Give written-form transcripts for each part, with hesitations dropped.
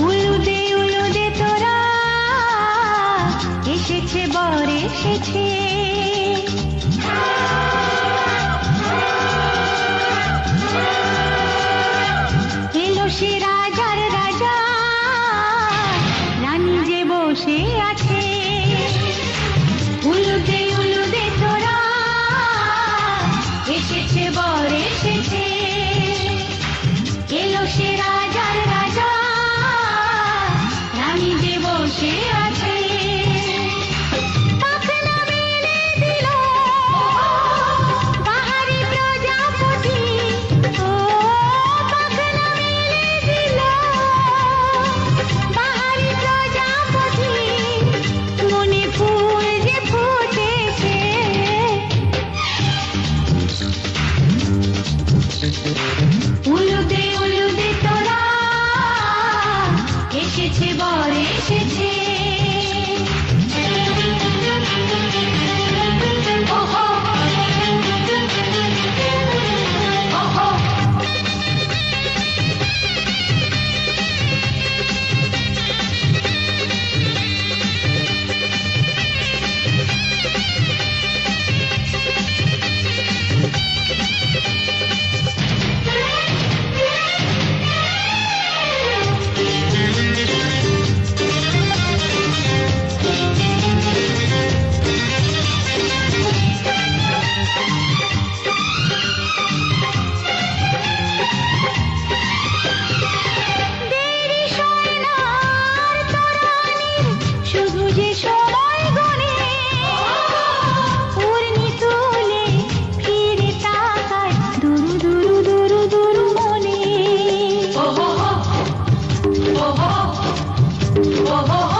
উলুদে উলুদে তোরা এসেছে বর এসেছে, এলো সে রাজার রাজা, রানী যে বসে আছে। উলুদে উলুদে তোরা এসেছে বর এসেছে, এলো সে রাজার রাজা, রানী যে বসে আছে। পাখনা মেলে দিল বাহারি প্রজাপতি, ও পাখনা মেলে দিল বাহারি প্রজাপতি, মনে ফুল যে ফুটেছে। উলুদে উলুদে তোরা এসেছে বর এসেছে। ওহো ওহো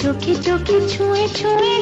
চোখে চোখে ছুঁয়ে ছুঁয়ে